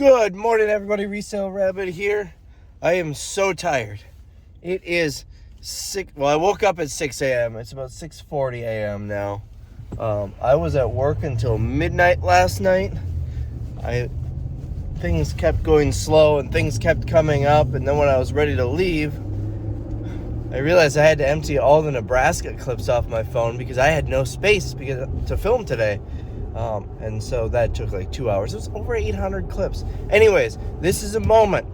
Good morning, everybody. Resale Rabbit here. I am so tired. It is I woke up at 6 a.m. It's about 6:40 a.m. now. I was at work until midnight last night. Things kept going slow and things kept coming up, and then when I was ready to leave, I realized I had to empty all the Nebraska clips off my phone because I had no space to film today. And so that took like 2 hours. It was over 800 clips. Anyways, this is a moment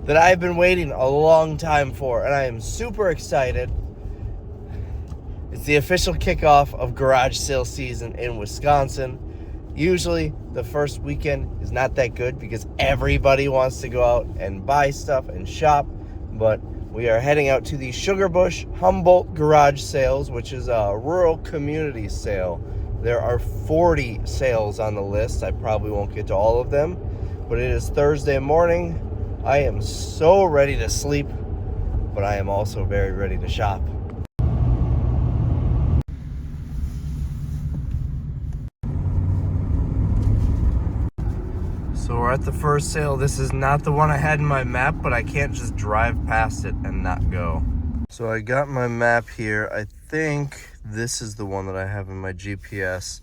that I've been waiting a long time for, and I am super excited. It's the official kickoff of garage sale season in Wisconsin. Usually the first weekend is not that good because everybody wants to go out and buy stuff and shop, but we are heading out to the Sugarbush Humboldt garage sales, which is a rural community sale. There are 40 sales on the list. I probably won't get to all of them, but it is Thursday morning. I am so ready to sleep, but I am also very ready to shop. So we're at the first sale. This is not the one I had in my map, but I can't just drive past it and not go. So I got my map here. I think this is the one that I have in my GPS.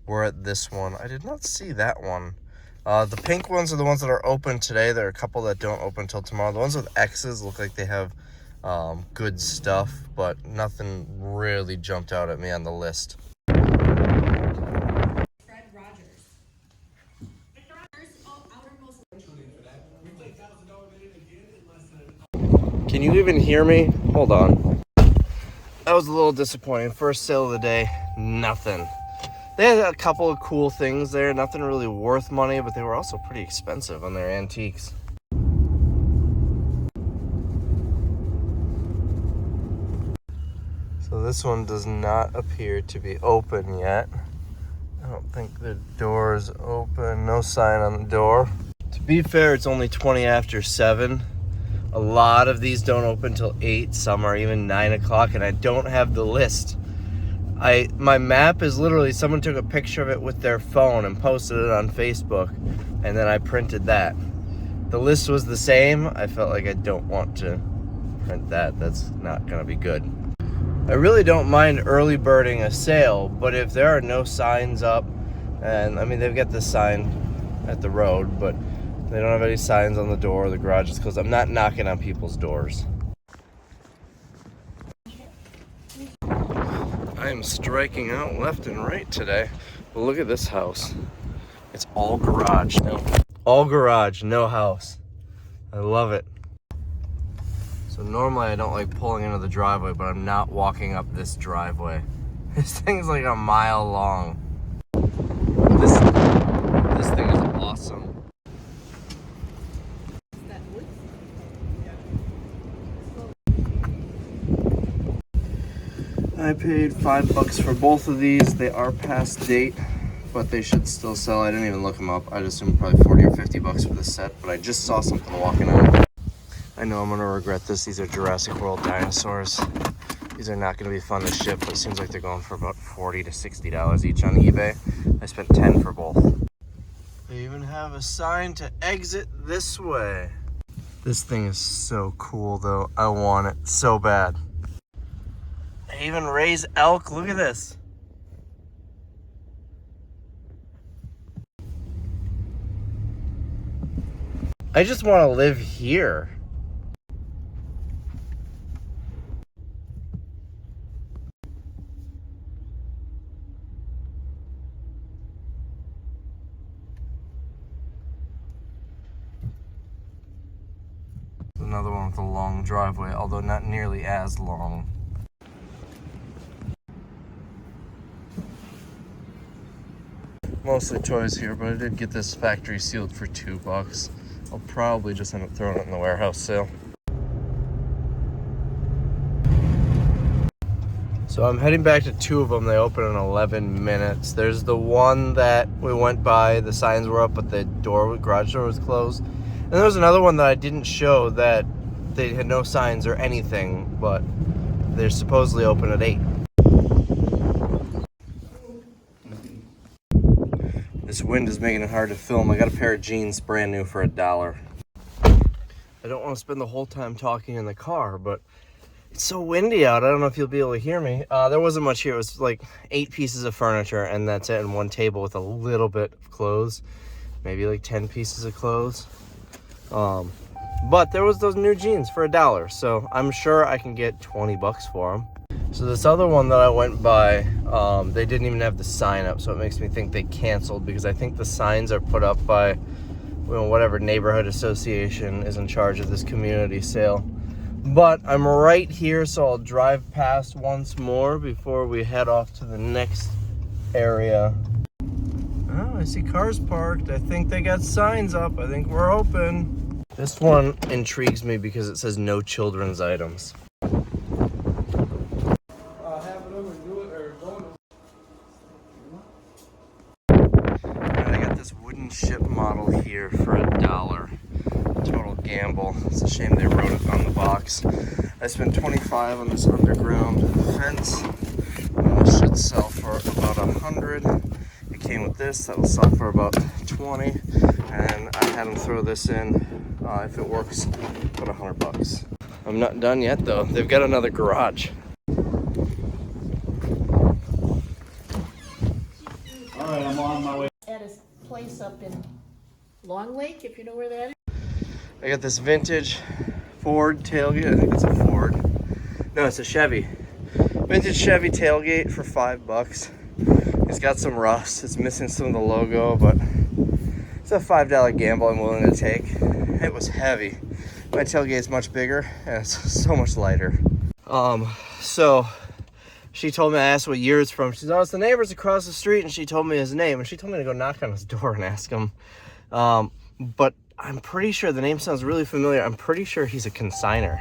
We're at this one. I did not see that one. The pink ones are the ones that are open today. There are a couple that don't open until tomorrow. The ones with X's look like they have good stuff, but nothing really jumped out at me on the list. Can you even hear me? Hold on. That was a little disappointing. First sale of the day, nothing. They had a couple of cool things there, nothing really worth money, but they were also pretty expensive on their antiques. So this one does not appear to be open yet. I don't think the door is open. No sign on the door. To be fair, it's only 20 after 7. A lot of these don't open till 8. Some are even 9 o'clock, and I don't have the list. My map is literally, someone took a picture of it with their phone and posted it on Facebook, and then I printed that. The list was the same. I felt like I don't want to print that. That's not going to be good. I really don't mind early birding a sale, but if there are no signs up, and I mean, they've got the sign at the road, but they don't have any signs on the door. The garage is closed. I'm not knocking on people's doors. I am striking out left and right today. But look at this house. It's all garage. All garage, no house. I love it. So normally I don't like pulling into the driveway, but I'm not walking up this driveway. This thing's like a mile long. This thing is awesome. I paid $5 for both of these. They are past date, but they should still sell. I didn't even look them up. I'd assume probably 40 or 50 bucks for the set, but I just saw something walking out. I know I'm gonna regret this. These are Jurassic World dinosaurs. These are not gonna be fun to ship, but it seems like they're going for about $40 to $60 each on eBay. I spent $10 for both. They even have a sign to exit this way. This thing is so cool though. I want it so bad. They even raise elk. Look at this. I just want to live here. Another one with a long driveway, although not nearly as long. Mostly toys here, but I did get this factory sealed for $2. I'll probably just end up throwing it in the warehouse sale. So I'm heading back to 2 of them. They open in 11 minutes. There's the one that we went by, the signs were up, but the garage door was closed. And there was another one that I didn't show that they had no signs or anything, but they're supposedly open at 8. This wind is making it hard to film. I got a pair of jeans brand new for $1. I don't want to spend the whole time talking in the car, but it's so windy out. I don't know if you'll be able to hear me. There wasn't much here. It was like 8 pieces of furniture, and that's it, and one table with a little bit of clothes. Maybe like 10 pieces of clothes. But there was those new jeans for $1, so I'm sure I can get 20 bucks for them. So this other one that I went by, they didn't even have the sign up, so it makes me think they canceled, because I think the signs are put up by, you know, whatever neighborhood association is in charge of this community sale. But I'm right here, so I'll drive past once more before we head off to the next area. Oh, I see cars parked. I think they got signs up. I think we're open. This one intrigues me because it says no children's items. I got this wooden ship model here for $1. Total gamble. It's a shame they wrote it on the box. I spent $25 on this underground fence. This should sell for about $100. It came with this. That will sell for about $20. And I had them throw this in. If it works, about $100. I'm not done yet though. They've got another garage. All right, I'm on my way. At a place up in Long Lake, if you know where that is. I got this vintage Ford tailgate. I think it's a Ford. No, it's a Chevy. Vintage Chevy tailgate for $5. It's got some rust. It's missing some of the logo, but it's a $5 gamble I'm willing to take. It was heavy. My tailgate's much bigger and it's so much lighter. So she told me, I asked what year it's from. She said, oh, it's the neighbors across the street, and she told me his name, and she told me to go knock on his door and ask him. But I'm pretty sure the name sounds really familiar. I'm pretty sure he's a consigner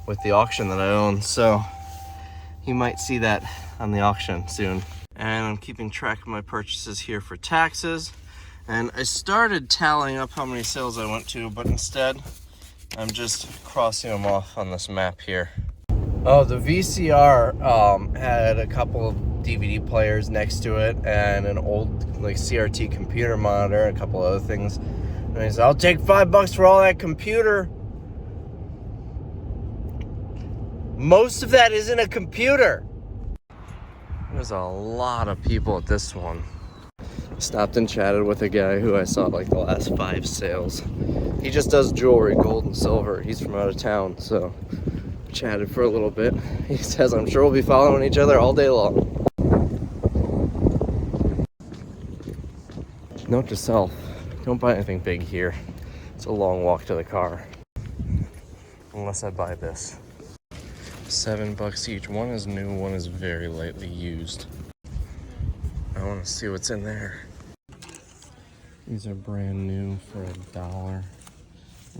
with the auction that I own, so you might see that on the auction soon. And I'm keeping track of my purchases here for taxes. And I started tallying up how many sales I went to, but instead I'm just crossing them off on this map here. Oh, the VCR had a couple of DVD players next to it and an old like CRT computer monitor and a couple other things. And he said, I'll take $5 for all that computer. Most of that isn't a computer. There's a lot of people at this one. Stopped and chatted with a guy who I saw like the last 5 sales. He just does jewelry, gold and silver. He's from out of town, so chatted for a little bit. He says, I'm sure we'll be following each other all day long. Note to self, don't buy anything big here. It's a long walk to the car. Unless I buy this. $7 each. One is new, one is very lightly used. I want to see what's in there. These are brand new for $1.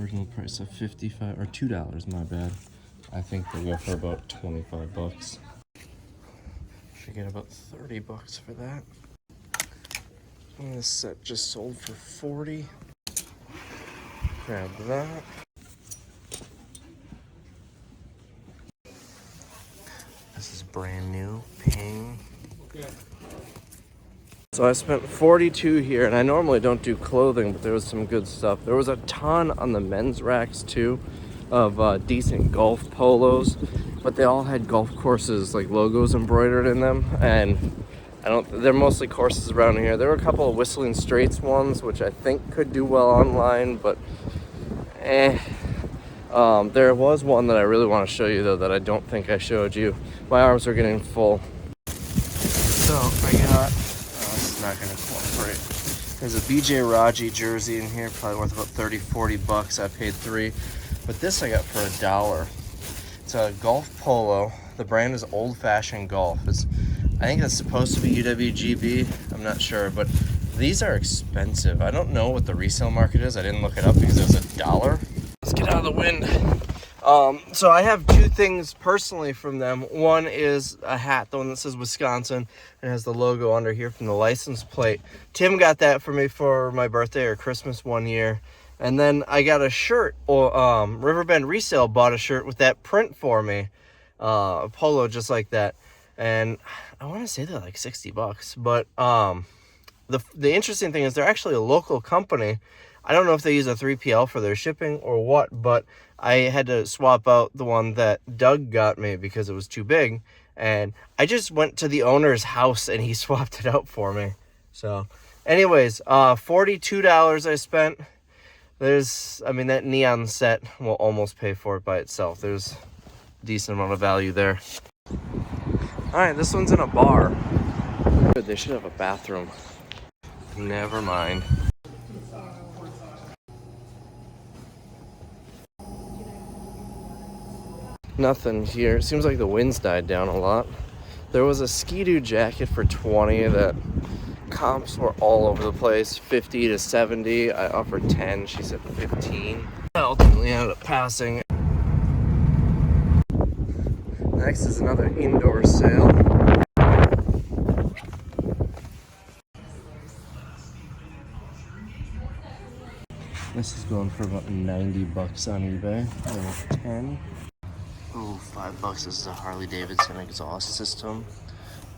Original price of $55 or $2, my bad. I think they go for about $25. Should get about $30 for that. And this set just sold for $40. Grab that. This is brand new, ping. So I spent $42 here, and I normally don't do clothing, but there was some good stuff. There was a ton on the men's racks too of decent golf polos, but they all had golf courses like logos embroidered in them, and they're mostly courses around here. There were a couple of Whistling Straits ones, which I think could do well online, but there was one that I really want to show you though that I don't think I showed you. My arms are getting full. So I got, this is not going to cooperate. There's a BJ Raji jersey in here, probably worth about $30-40. I paid $3, but this I got for $1. It's a golf polo. The brand is Old Fashioned Golf. I think it's supposed to be UWGB. I'm not sure, but these are expensive. I don't know what the resale market is. I didn't look it up because it was $1. Let's get out of the wind. So I have 2 things personally from them. One is a hat, the one that says Wisconsin, and has the logo under here from the license plate. Tim got that for me for my birthday or Christmas one year. And then I got a shirt, Riverbend Resale bought a shirt with that print for me, a polo just like that. And I want to say they're like $60, but the interesting thing is they're actually a local company. I don't know if they use a 3PL for their shipping or what, but I had to swap out the one that Doug got me because it was too big. And I just went to the owner's house and he swapped it out for me. So anyways, $42 I spent. That neon set will almost pay for it by itself. There's a decent amount of value there. All right, this one's in a bar. They should have a bathroom. Never mind. Nothing here. It seems like the wind's died down a lot. There was a Ski-Doo jacket for 20 that comps were all over the place. 50 to 70. I offered 10. She said 15. I ultimately ended up passing. Next is another indoor sale. This is going for about 90 bucks on eBay. Level 10. Oh, $5. This is a Harley Davidson exhaust system.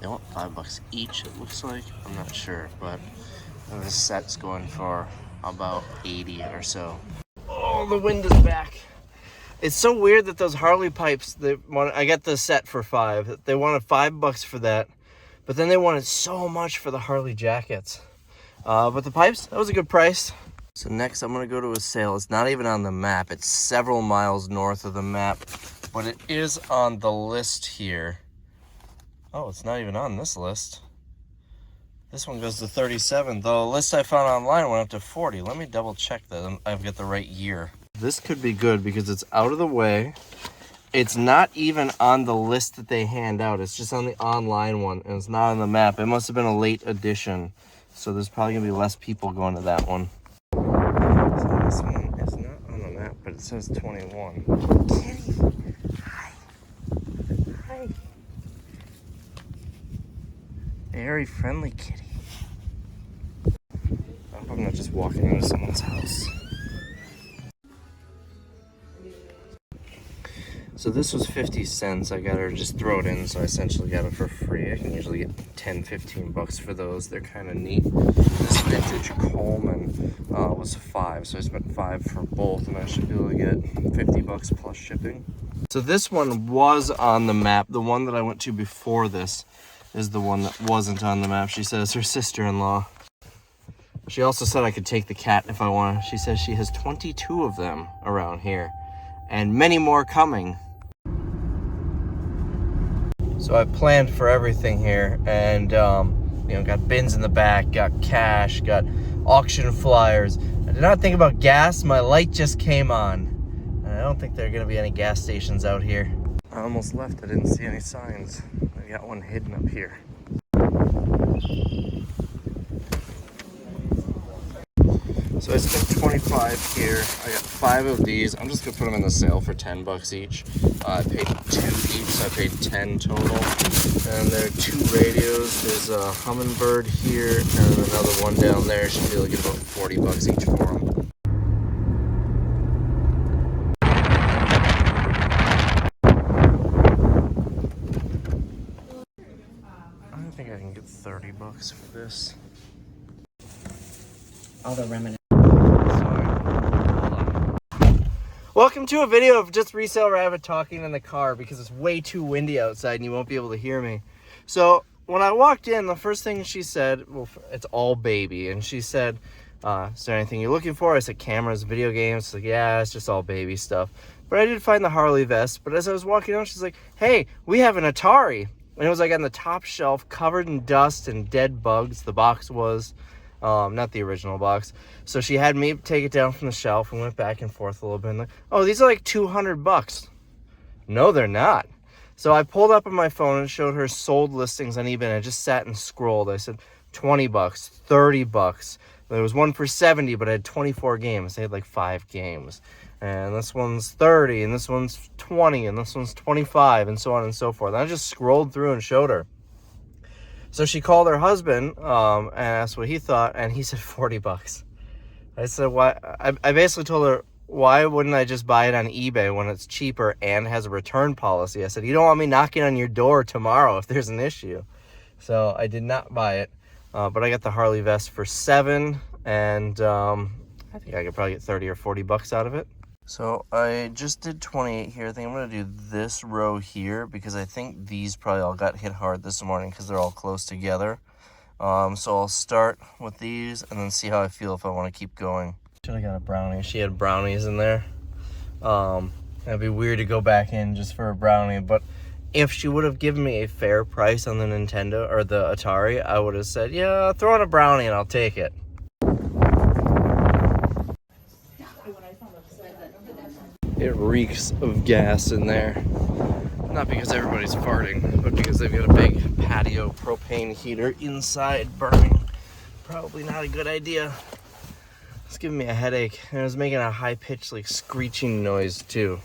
They want $5 each, it looks like. I'm not sure, but this set's going for about 80 or so. Oh, the wind is back. It's so weird that those Harley pipes, I got the set for $5. They wanted $5 for that, but then they wanted so much for the Harley jackets. But the pipes, that was a good price. So next I'm gonna go to a sale. It's not even on the map. It's several miles north of the map, but it is on the list here. Oh, it's not even on this list. This one goes to 37. The list I found online went up to 40. Let me double check that I've got the right year. This could be good because it's out of the way. It's not even on the list that they hand out. It's just on the online one, and it's not on the map. It must have been a late edition. So there's probably gonna be less people going to that one. So this one is not on the map, but it says 21. Kitty, hi. Hi. Very friendly kitty. I hope I'm not just walking into someone's house. So this was 50 cents. I got her to just throw it in, so I essentially got it for free. I can usually get 10, 15 bucks for those. They're kind of neat. This vintage Coleman was $5, so I spent $5 for both, and I should be able to get 50 bucks plus shipping. So this one was on the map. The one that I went to before this is the one that wasn't on the map. She says her sister-in-law. She also said I could take the cat if I want. She says she has 22 of them around here, and many more coming. So I planned for everything here, and got bins in the back, got cash, got auction flyers. I did not think about gas. My light just came on, and I don't think there are going to be any gas stations out here. I almost left. I didn't see any signs. I got one hidden up here. So I spent 25 here. I got 5 of these. I'm just gonna put them in the sale for 10 bucks each. I paid 2 each, so I paid 10 total. And there are 2 radios. There's a Humminbird here and another one down there. Should be able to get about 40 bucks each for them. I think I can get 30 bucks for this. All the remnants. Welcome to a video of just Resale Rabbit talking in the car because it's way too windy outside and you won't be able to hear me. So when I walked in, the first thing she said, well, it's all baby. And she said, is there anything you're looking for? I said, cameras, video games. She's like, yeah, it's just all baby stuff. But I did find the Harley vest. But as I was walking out, she's like, hey, we have an Atari. And it was like on the top shelf, covered in dust and dead bugs. The box was. Not the original box. So she had me take it down from the shelf and went back and forth a little bit. And like, oh, these are like 200 bucks. No, they're not. So I pulled up on my phone and showed her sold listings on eBay. And I just sat and scrolled. I said 20 bucks, 30 bucks. There was one for 70, but I had 24 games. I had like 5 games. And this one's 30, and this one's 20, and this one's 25, and so on and so forth. And I just scrolled through and showed her. So she called her husband and asked what he thought, and he said 40 bucks. I said, why? I basically told her, why wouldn't I just buy it on eBay when it's cheaper and has a return policy? I said, you don't want me knocking on your door tomorrow if there's an issue. So I did not buy it. But I got the Harley vest for $7, and I think I could probably get 30 or 40 bucks out of it. So I just did 28 here. I think I'm gonna do this row here because I think these probably all got hit hard this morning because they're all close together. So I'll start with these and then see how I feel if I want to keep going. Should have got a brownie. She had brownies in there. That'd be weird to go back in just for a brownie, but if she would have given me a fair price on the Nintendo or the Atari, I would have said, yeah, throw in a brownie and I'll take it. It reeks of gas in there. Not because everybody's farting, but because they've got a big patio propane heater inside burning. Probably not a good idea. It's giving me a headache, and it was making a high-pitched, like, screeching noise, too.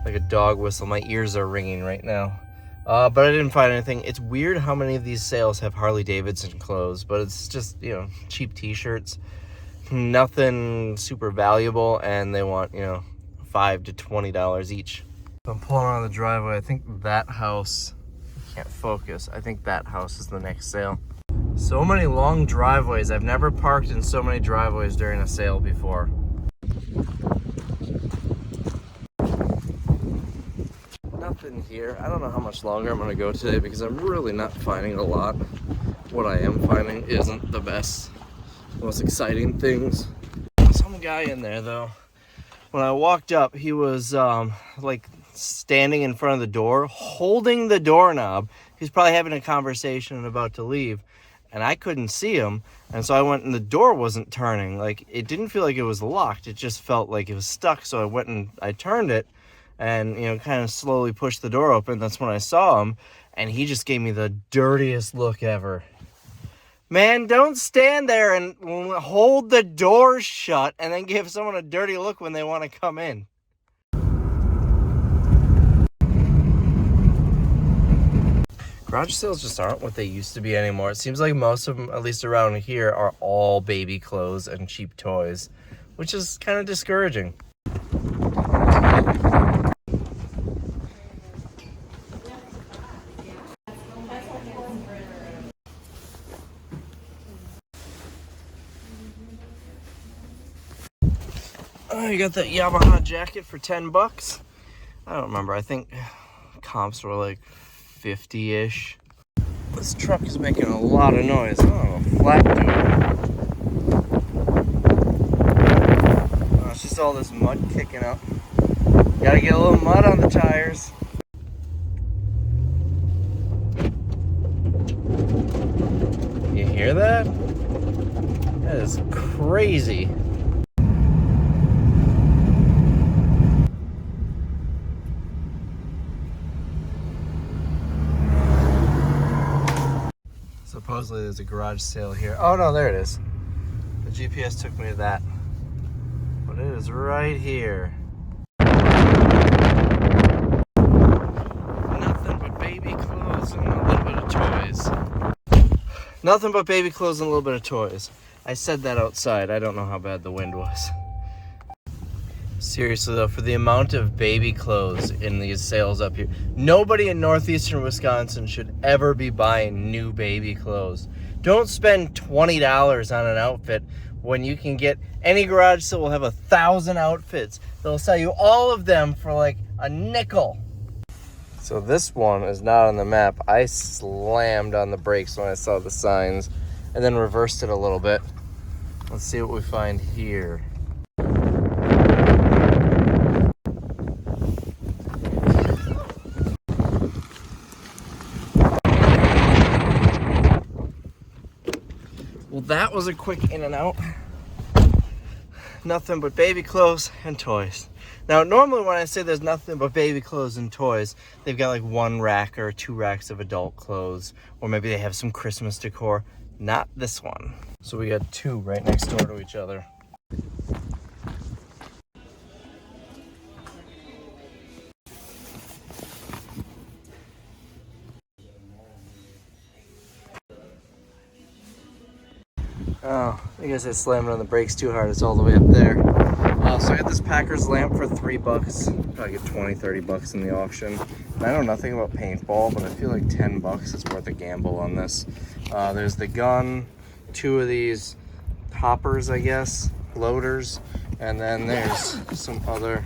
Like a dog whistle. My ears are ringing right now. But I didn't find anything. It's weird how many of these sales have Harley Davidson clothes, but it's just, you know, cheap t-shirts. Nothing super valuable, and they want, you know, $5 to $20 each. I'm pulling on the driveway. I think that house, I can't focus. I think that house is the next sale. So many long driveways. I've never parked in so many driveways during a sale before. Nothing here. I don't know how much longer I'm gonna go today because I'm really not finding a lot. What I am finding isn't the best, most exciting things. Some guy in there though. When I walked up, he was like standing in front of the door, holding the doorknob. He's probably having a conversation and about to leave, and I couldn't see him. And so I went, and the door wasn't turning. Like, it didn't feel like it was locked. It just felt like it was stuck. So I went and I turned it and, you know, kind of slowly pushed the door open. That's when I saw him, and he just gave me the dirtiest look ever. Man, don't stand there and hold the door shut and then give someone a dirty look when they want to come in. Garage sales just aren't what they used to be anymore. It seems like most of them, at least around here, are all baby clothes and cheap toys, which is kind of discouraging. Oh, you got that Yamaha jacket for 10 bucks? I don't remember. I think comps were like 50-ish. This truck is making a lot of noise. Oh, flat door. Oh, it's just all this mud kicking up. Gotta get a little mud on the tires. You hear that? That is crazy. Supposedly there's a garage sale here. Oh no, there it is. The GPS took me to that. But it is right here. Nothing but baby clothes and a little bit of toys. Nothing but baby clothes and a little bit of toys. I said that outside. I don't know how bad the wind was. Seriously though, for the amount of baby clothes in these sales up here, nobody in northeastern Wisconsin should ever be buying new baby clothes. Don't spend $20 on an outfit when you can get, any garage sale will have 1,000 outfits. They'll sell you all of them for like a nickel. So this one is not on the map. I slammed on the brakes when I saw the signs and then reversed it a little bit. Let's see what we find here. Well, that was a quick in and out. Nothing but baby clothes and toys. Now, normally when I say there's nothing but baby clothes and toys, they've got like 1 rack or 2 racks of adult clothes, or maybe they have some Christmas decor. Not this one. So we got 2 right next door to each other. Oh, I guess I slammed on the brakes too hard. It's all the way up there. So I got this Packers lamp for $3. Probably get 20, 30 bucks in the auction. I know nothing about paintball, but I feel like $10 is worth a gamble on this. There's the gun, 2 of these hoppers, I guess, loaders, and then there's some other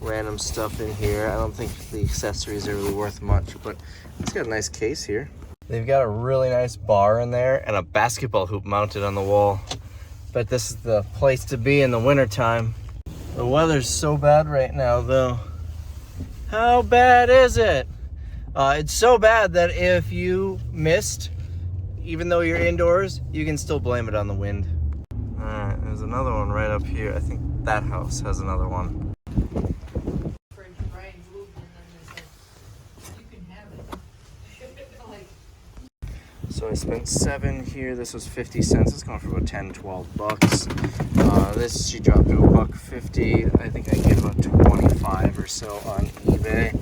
random stuff in here. I don't think the accessories are really worth much, but it's got a nice case here. They've got a really nice bar in there and a basketball hoop mounted on the wall. Bet this is the place to be in the wintertime. The weather's so bad right now, though. How bad is it? It's so bad that if you missed, even though you're indoors, you can still blame it on the wind. All right, there's another one right up here. I think that house has another one. So I spent $7 here. This was 50 cents. It's going for about $10-12. This she dropped to $1.50. I think I get about 25 or so on eBay.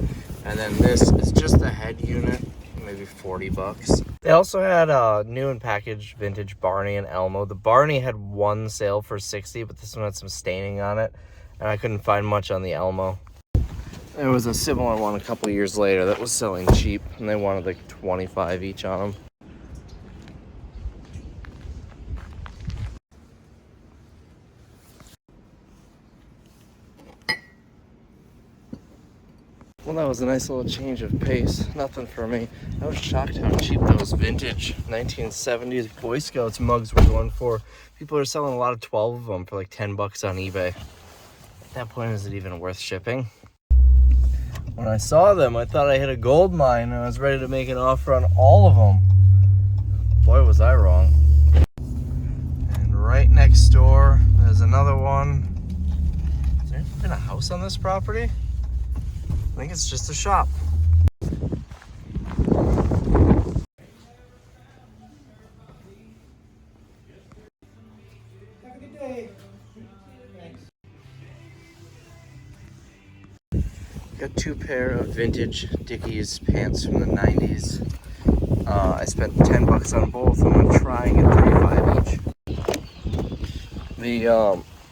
And then this is just the head unit, maybe $40. They also had a new and packaged vintage Barney and Elmo. The Barney had one sale for 60, but this one had some staining on it, and I couldn't find much on the Elmo. There was a similar one a couple years later that was selling cheap, and they wanted like 25 each on them. Well, that was a nice little change of pace. Nothing for me. I was shocked how cheap those vintage 1970s Boy Scouts mugs were going for. People are selling a lot of 12 of them for like $10 on eBay. At that point, is it even worth shipping? When I saw them, I thought I hit a gold mine, and I was ready to make an offer on all of them. Boy, was I wrong. And right next door, there's another one. Is there even a house on this property? I think it's just a shop. Have a good day. Thanks. Got 2 pair of vintage Dickies pants from the 90s. I spent $10 on both. I'm gonna try and get 35 each. The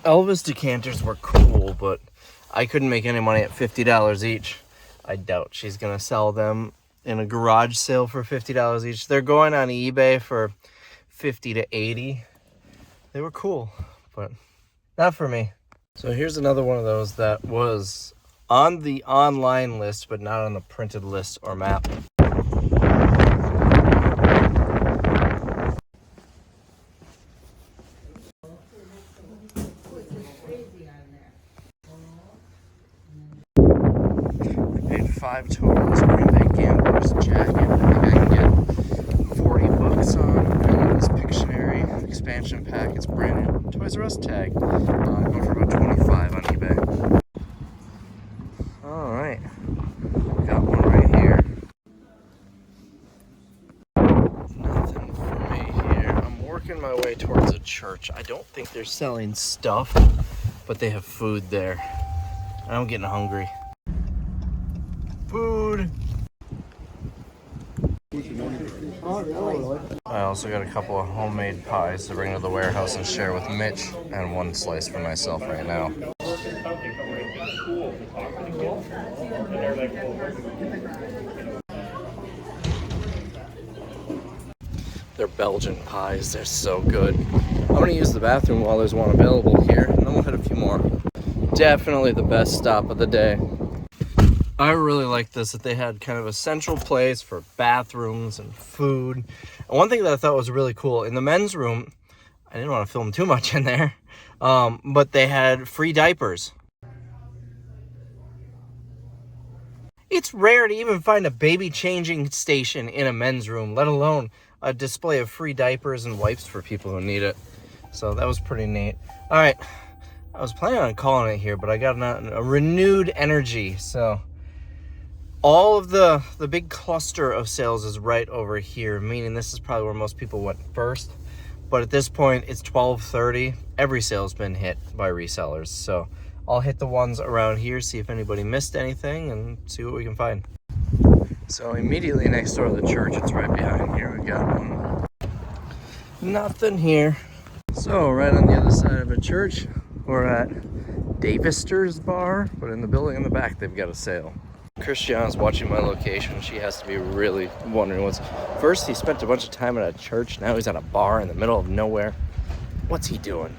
Elvis decanters were cool, but I couldn't make any money at $50 each. I doubt she's gonna sell them in a garage sale for $50 each. They're going on eBay for $50 to $80. They were cool, but not for me. So here's another one of those that was on the online list, but not on the printed list or map. $5 total. This Green Bay Gamblers jacket. I think I can get $40 on. And this Pictionary expansion pack. It's brand new. Toys R Us tag. Going for about 25 on eBay. All right, got one right here. Nothing for me here. I'm working my way towards a church. I don't think they're selling stuff, but they have food there. I'm getting hungry. Food. I also got a couple of homemade pies to bring to the warehouse and share with Mitch, and 1 slice for myself right now. They're Belgian pies. They're so good. I'm gonna use the bathroom while there's one available here, and then we'll hit a few more. Definitely the best stop of the day. I really like this, that they had kind of a central place for bathrooms and food. And one thing that I thought was really cool, in the men's room, I didn't want to film too much in there, but they had free diapers. It's rare to even find a baby changing station in a men's room, let alone a display of free diapers and wipes for people who need it. So that was pretty neat. All right, I was planning on calling it here, but I got a renewed energy, so all of the big cluster of sales is right over here, meaning this is probably where most people went first. But at this point, it's 12:30. Every sale's been hit by resellers. So I'll hit the ones around here, see if anybody missed anything, and see what we can find. So immediately next door to the church, it's right behind here. We got one. Nothing here. So right on the other side of a church, we're at Davister's Bar, but in the building in the back, they've got a sale. Christiana's watching my location. She has to be really wondering what's... First, he spent a bunch of time at a church. Now he's at a bar in the middle of nowhere. What's he doing?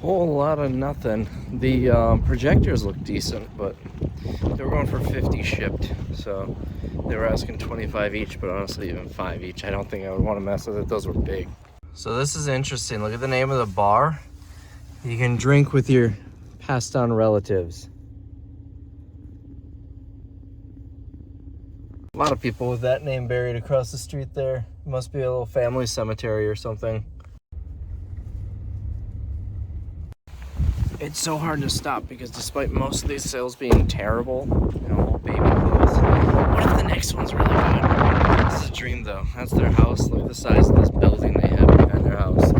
Whole lot of nothing. The projectors look decent, but they were going for 50 shipped. So they were asking 25 each, but honestly, even 5 each. I don't think I would want to mess with it. Those were big. So this is interesting. Look at the name of the bar. You can drink with your passed on relatives. A lot of people with that name buried across the street there. Must be a little family cemetery or something. It's so hard to stop because despite most of these sales being terrible, you know, all baby clothes, what if the next one's really good? This is a dream though. That's their house. Look at the size of this building they have behind their house.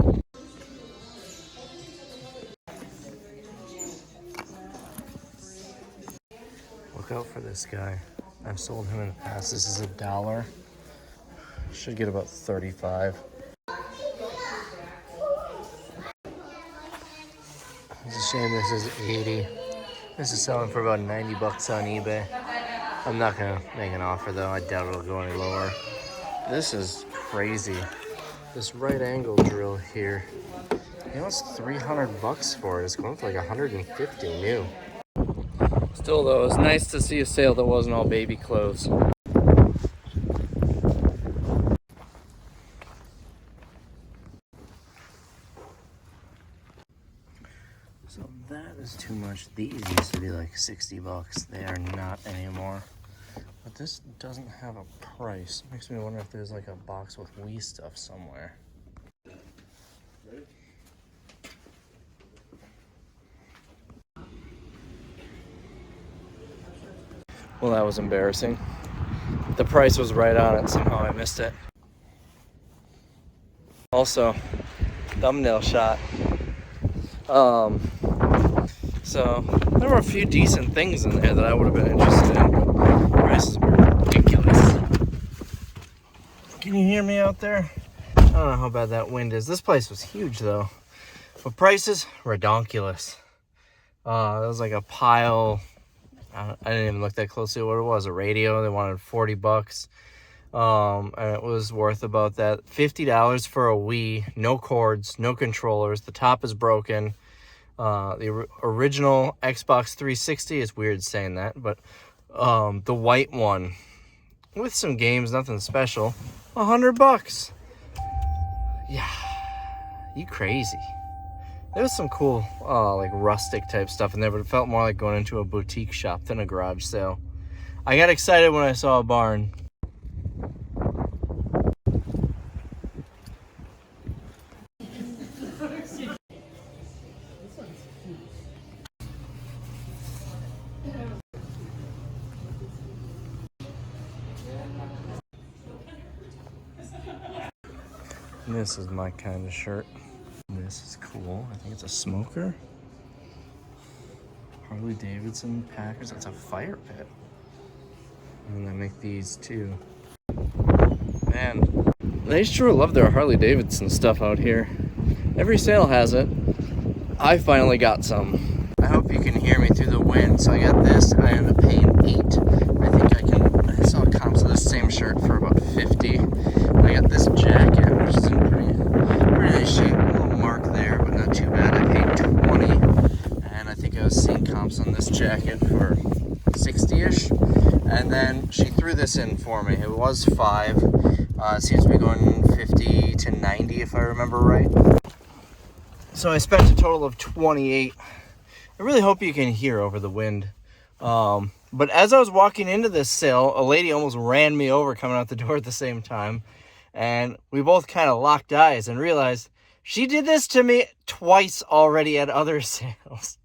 Look out for this guy. I've sold him in the past. This is $1. Should get about 35. It's a shame this is 80. This is selling for about 90 bucks on eBay. I'm not gonna make an offer though. I doubt it'll go any lower. This is crazy. This right angle drill here. You know, it's 300 bucks for it. It's going for like 150 new. Still though, it's nice to see a sale that wasn't all baby clothes. So that is too much. These used to be like 60 bucks. They are not anymore. But this doesn't have a price. Makes me wonder if there's like a box with Wii stuff somewhere. Well, that was embarrassing. The price was right on it. Somehow I missed it. Also, thumbnail shot. So there were a few decent things in there that I would have been interested in, but prices were ridiculous. Can you hear me out there? I don't know how bad that wind is. This place was huge though, but prices redonkulous. It was like a pile. I didn't even look that closely at what it was. A radio. They wanted 40 bucks. And it was worth about that. $50 for a Wii. No cords, no controllers. The top is broken. The original Xbox 360 is weird saying that, but the white one with some games, nothing special. 100 bucks. Yeah, you crazy. There was some cool, like rustic type stuff in there, but it felt more like going into a boutique shop than a garage sale. I got excited when I saw a barn. This is my kind of shirt. This is cool. I think it's a smoker. Harley Davidson Packers. That's a fire pit. And they make these too. Man, they sure love their Harley Davidson stuff out here. Every sale has it. I finally got some. I hope you can hear me through the wind. So I got this and I ended up paying $8. I think I saw comps of the same shirt for about $50. I got this jacket, which is in pretty nice shape. A little mark there, but not too bad. I paid $20, and I think I was seeing comps on this jacket for 60-ish. And then she threw this in for me. It was $5. It seems to be going 50 to 90 if I remember right. So I spent a total of $28. I really hope you can hear over the wind. But as I was walking into this sale, a lady almost ran me over coming out the door at the same time. And we both kind of locked eyes and realized she did this to me twice already at other sales.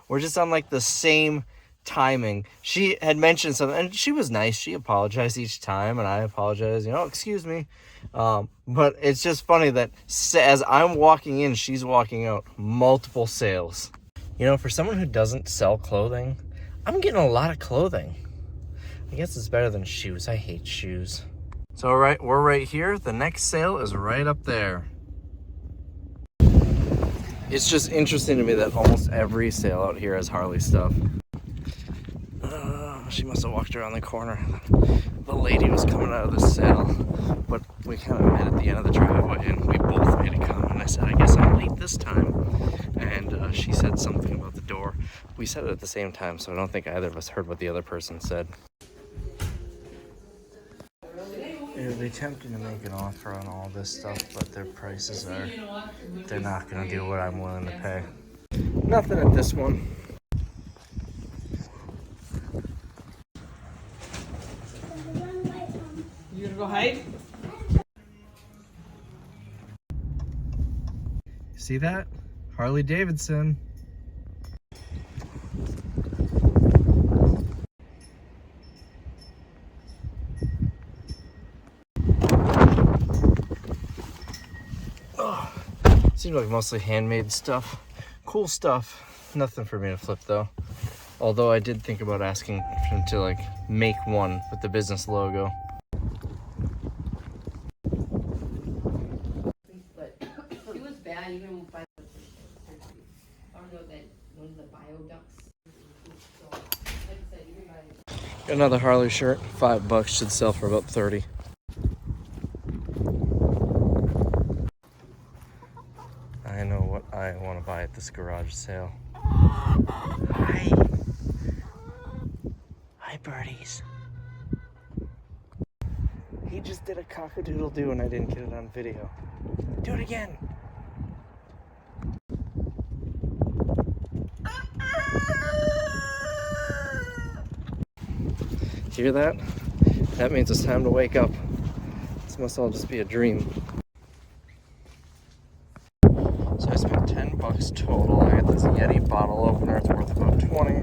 We're just on like the same timing. She had mentioned something and she was nice. She apologized each time and I apologized, excuse me. But it's just funny that as I'm walking in, she's walking out. Multiple sales. For someone who doesn't sell clothing, I'm getting a lot of clothing. I guess it's better than shoes. I hate shoes. So we're right here. The next sale is right up there. It's just interesting to me that almost every sale out here has Harley stuff. She must have walked around the corner. The lady was coming out of the sale, but we kind of met at the end of the driveway and we both made a comment. I said, I guess I'm late this time. And she said something about the door. We said it at the same time, so I don't think either of us heard what the other person said. Yeah, they attempted to make an offer on all this stuff, but their prices are, they're not going to do what I'm willing to pay. Nothing at this one. You gonna go hide? See that? Harley Davidson. Oh, seems like mostly handmade stuff. Cool stuff. Nothing for me to flip though. Although I did think about asking him to like make one with the business logo. But it was bad, even by I don't know that one of the bioducts. So, like I said, even by Another Harley shirt, $5, should sell for about 30. I know what I want to buy at this garage sale. Hi. Hi, birdies. He just did a cock-a-doodle-doo and I didn't get it on video. Do it again. Hear that? That means it's time to wake up. This must all just be a dream. So I spent $10 total. I got this Yeti bottle opener. It's worth about 20,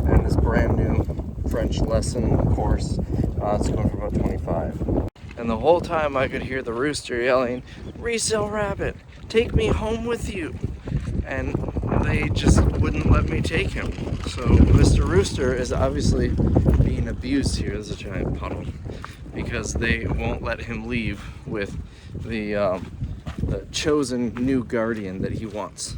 and this brand new French lesson course. It's going for about 25. And the whole time I could hear the rooster yelling, "Resale Rabbit, take me home with you." And they just wouldn't let me take him. So Mr. Rooster is obviously being abused here. There's a giant puddle because they won't let him leave with the chosen new guardian that he wants.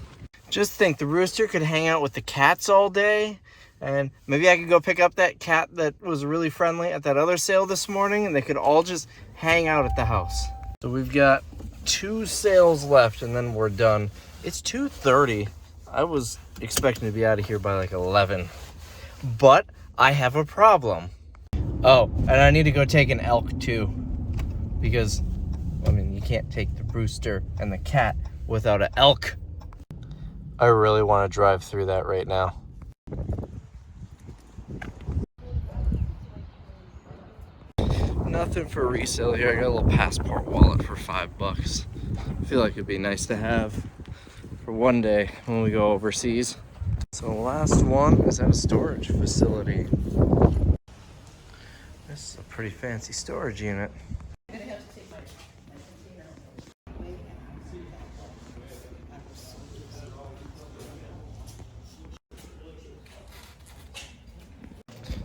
Just think, the rooster could hang out with the cats all day, and maybe I could go pick up that cat that was really friendly at that other sale this morning, and they could all just hang out at the house. So we've got 2 sales left and then we're done. It's 2:30. I was expecting to be out of here by like 11, but I have a problem. Oh, and I need to go take an elk too, because I mean, you can't take the rooster and the cat without an elk. I really want to drive through that right now. Nothing for resale here. I got a little passport wallet for $5. I feel like it'd be nice to have for one day when we go overseas. So last one is at a storage facility. This is a pretty fancy storage unit.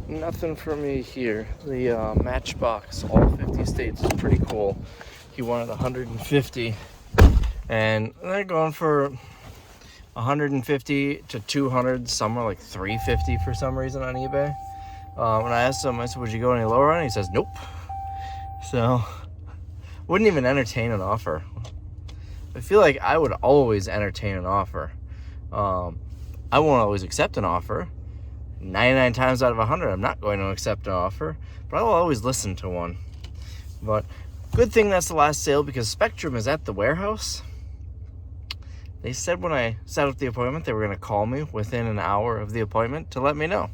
Nothing for me here. The Matchbox all 50 states is pretty cool. He wanted 150, and they're going for 150 to 200. Some are like 350 for some reason on eBay. When I asked him, I said, "Would you go any lower on it?" He says, "Nope." So wouldn't even entertain an offer. I feel like I would always entertain an offer. I won't always accept an offer. 99 times out of 100, I'm not going to accept an offer, but I will always listen to one. But good thing that's the last sale, because Spectrum is at the warehouse. They said when I set up the appointment, they were going to call me within an hour of the appointment to let me know.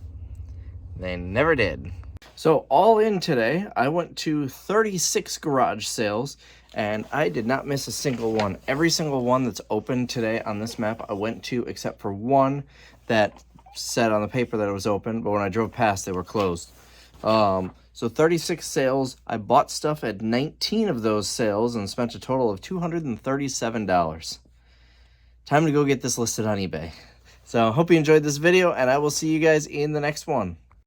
They never did. So all in today, I went to 36 garage sales, and I did not miss a single one. Every single one that's open today on this map, I went to, except for one that said on the paper that it was open, but when I drove past, they were closed. So 36 sales. I bought stuff at 19 of those sales and spent a total of $237. Time to go get this listed on eBay. So hope you enjoyed this video, and I will see you guys in the next one.